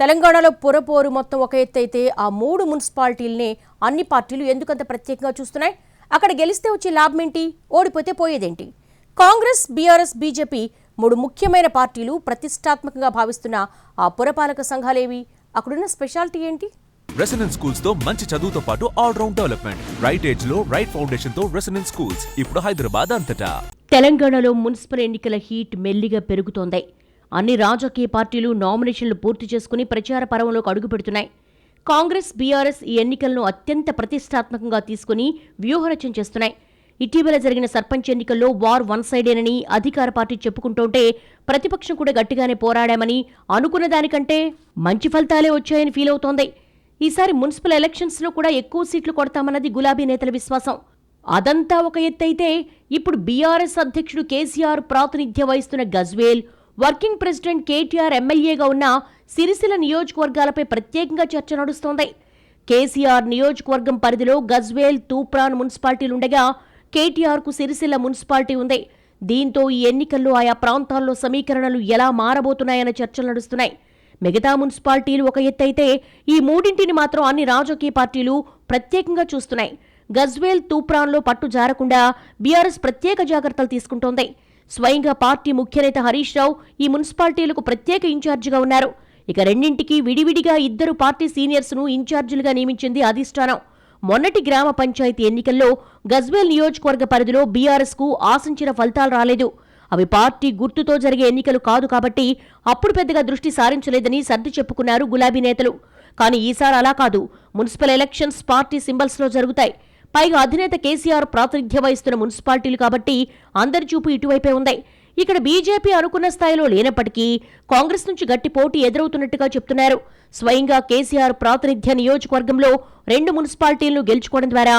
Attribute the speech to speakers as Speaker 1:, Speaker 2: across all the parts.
Speaker 1: తెలంగాణలో పొరపోరు మొత్తం ఒక ఎత్తైతే ఆ మూడు మున్సిపాలిటీల్ని అన్ని పార్టీలు ఎందుకంత ప్రత్యేకంగా చూస్తున్నాయి? అక్కడ గెలిస్తే వచ్చే లాభమేంటి, ఓడిపోతే పోయేదేంటి? కాంగ్రెస్, బీఆర్ఎస్, బీజేపీ మూడు ముఖ్యమైన పార్టీలు ప్రతిష్టాత్మకంగా భావిస్తున్న ఆ పురపాలక సంఘాలేవి? అక్కడున్న స్పెషాలిటీ ఏంటి?
Speaker 2: రెసిడెన్స్ స్కూల్స్ తో మంచి చదువుతో పాటు all round development, right age లో రైట్ ఫౌండేషన్ తో రెసిడెన్స్ స్కూల్స్ ఇప్పుడు హైదరాబాద్ అంతటా.
Speaker 3: తెలంగాణలో మున్సిపల్ ఎన్నికల హీట్ మెల్లిగా పెరుగుతోంది. అన్ని రాజకీయ పార్టీలు నామినేషన్లు పూర్తి చేసుకుని ప్రచార పర్వంలోకి అడుగుపెడుతున్నాయి. కాంగ్రెస్, బీఆర్ఎస్ ఈ ఎన్నికలను అత్యంత ప్రతిష్టాత్మకంగా తీసుకుని వ్యూహరచన చేస్తున్నాయి. ఇటీవల జరిగిన సర్పంచ్ ఎన్నికల్లో వార్ వన్ సైడేనని అధికార పార్టీ చెప్పుకుంటోంటే ప్రతిపక్షం కూడా గట్టిగానే పోరాడామని, అనుకున్న దానికంటే మంచి ఫలితాలే వచ్చాయని ఫీల్ అవుతోంది. ఈసారి మున్సిపల్ ఎలక్షన్స్లో కూడా ఎక్కువ సీట్లు కొడతామన్నది గులాబీ నేతల విశ్వాసం. అదంతా ఒక ఎత్తైతే ఇప్పుడు బీఆర్ఎస్ అధ్యక్షుడు కేసీఆర్ ప్రాతినిధ్యం వహిస్తున్న గజ్వేల్, వర్కింగ్ ప్రెసిడెంట్ కేటీఆర్ ఎమ్మెల్యేగా ఉన్న సిరిసిల్ల నియోజకవర్గాలపై ప్రత్యేకంగా చర్చ నడుస్తోంది. కేసీఆర్ నియోజకవర్గం పరిధిలో గజ్వేల్, తూప్రాన్ మున్సిపాలిటీలుండగా కేటీఆర్కు సిరిసిల్ల మున్సిపాలిటీ ఉంది. దీంతో ఈ ఎన్నికల్లో ఆయా ప్రాంతాల్లో సమీకరణలు ఎలా మారబోతున్నాయన్న చర్చలు నడుస్తున్నాయి. మిగతా మున్సిపాలిటీలు ఒక ఎత్తైతే ఈ మూడింటిని మాత్రం అన్ని రాజకీయ పార్టీలు ప్రత్యేకంగా చూస్తున్నాయి. గజ్వేల్, తూప్రాన్లో పట్టు జారకుండా బీఆర్ఎస్ ప్రత్యేక జాగ్రత్తలు తీసుకుంటోంది. స్వయంగా పార్టీ ముఖ్యనేత హరీష్ రావు ఈ మున్సిపాలిటీలకు ప్రత్యేక ఇన్ఛార్జిగా ఉన్నారు. ఇక రెండింటికి విడివిడిగా ఇద్దరు పార్టీ సీనియర్స్ను ఇన్ఛార్జీలుగా నియమించింది అధిష్టానం. మొన్నటి గ్రామ పంచాయతీ ఎన్నికల్లో గజ్వేల్ నియోజకవర్గ పరిధిలో బీఆర్ఎస్కు ఆశించిన ఫలితాలు రాలేదు. అవి పార్టీ గుర్తుతో జరిగే ఎన్నికలు కాదు కాబట్టి అప్పుడు పెద్దగా దృష్టి సారించలేదని సర్ది చెప్పుకున్నారు గులాబీ నేతలు. కానీ ఈసారి అలా కాదు. మున్సిపల్ ఎలక్షన్స్ పార్టీ సింబల్స్లో జరుగుతాయి. పైగా అధినేత కేసీఆర్ ప్రాతినిధ్యం వహిస్తున్న మున్సిపాలిటీలు కాబట్టి అందరి చూపు ఇటువైపే ఉంది. ఇక్కడ బీజేపీ అనుకున్న స్థాయిలో లేనప్పటికీ కాంగ్రెస్ నుంచి గట్టి పోటీ ఎదురవుతున్నట్టుగా చెప్తున్నారు. స్వయంగా కేసీఆర్ ప్రాతినిధ్య నియోజకవర్గంలో 2 మున్సిపాలిటీలను గెలుచుకోవడం ద్వారా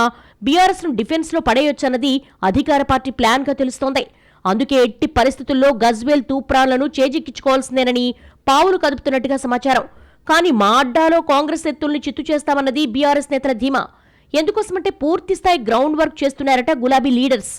Speaker 3: బీఆర్ఎస్ను డిఫెన్స్లో పడేయొచ్చన్నది అధికార పార్టీ ప్లాన్గా తెలుస్తోంది. అందుకే ఎట్టి పరిస్థితుల్లో గజ్వేల్, తూప్రాన్లను చేజిక్కించుకోవాల్సిందేనని పావులు కదుపుతున్నట్టుగా సమాచారం. కానీ మా అడ్డాలో కాంగ్రెస్ ఎత్తుల్ని చిత్తు చేస్తామన్నది బీఆర్ఎస్ నేతల ధీమా. ఎందుకోసమంటే పూర్తిస్థాయి గ్రౌండ్ వర్క్ చేస్తున్నారట గులాబీ లీడర్స్.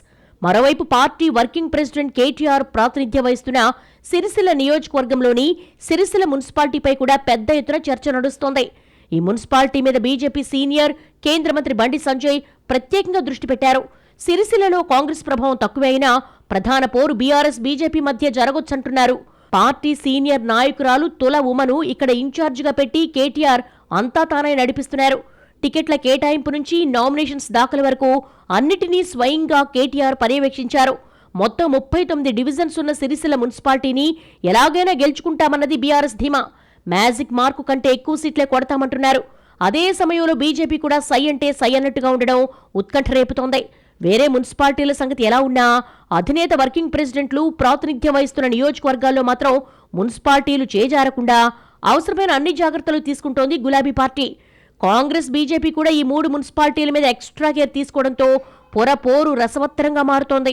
Speaker 3: మరోవైపు పార్టీ వర్కింగ్ ప్రెసిడెంట్ కేటీఆర్ ప్రాతినిధ్యం వహిస్తున్న సిరిసిల్ల నియోజకవర్గంలోని సిరిసిల్ల మున్సిపాలిటీపై కూడా పెద్ద ఎత్తున చర్చ నడుస్తోంది. ఈ మున్సిపాలిటీ మీద బీజేపీ సీనియర్ కేంద్ర మంత్రి బండి సంజయ్ ప్రత్యేకంగా దృష్టి పెట్టారు. సిరిసిల్లలో కాంగ్రెస్ ప్రభావం తక్కువే అయినా ప్రధాన పోరు బీఆర్ఎస్, బీజేపీ మధ్య జరగొచ్చంటున్నారు. పార్టీ సీనియర్ నాయకురాలు తుల ఉమను ఇక్కడ ఇన్ఛార్జిగా పెట్టి కేటీఆర్ అంతా తానే నడిపిస్తున్నారు. టికెట్ల కేటాయింపు నుంచి నామినేషన్స్ దాఖలు వరకు అన్నిటినీ స్వయంగా కేటీఆర్ పర్యవేక్షించారు. మొత్తం 39 డివిజన్స్ ఉన్న సిరిసిల్ల మున్సిపాలిటీని ఎలాగైనా గెలుచుకుంటామన్నది బీఆర్ఎస్ ధీమా. మ్యాజిక్ మార్కు కంటే ఎక్కువ సీట్లే కొడతామంటున్నారు. అదే సమయంలో బీజేపీ కూడా సై అంటే సై అన్నట్టుగా ఉండడం ఉత్కంఠ రేపుతోంది. వేరే మున్సిపాలిటీల సంగతి ఎలా ఉన్నా అధినేత వర్కింగ్ ప్రెసిడెంట్లు ప్రాతినిధ్యం వహిస్తున్న నియోజకవర్గాల్లో మాత్రం మున్సిపాలిటీలు చేజారకుండా అవసరమైన అన్ని జాగ్రత్తలు తీసుకుంటోంది గులాబీ పార్టీ. కాంగ్రెస్, బీజేపీ కూడా ఈ 3 మున్సిపాలిటీల మీద ఎక్స్ట్రా కేర్ తీసుకోవడంతో పొరపోరు రసవత్తరంగా మారుతోంది.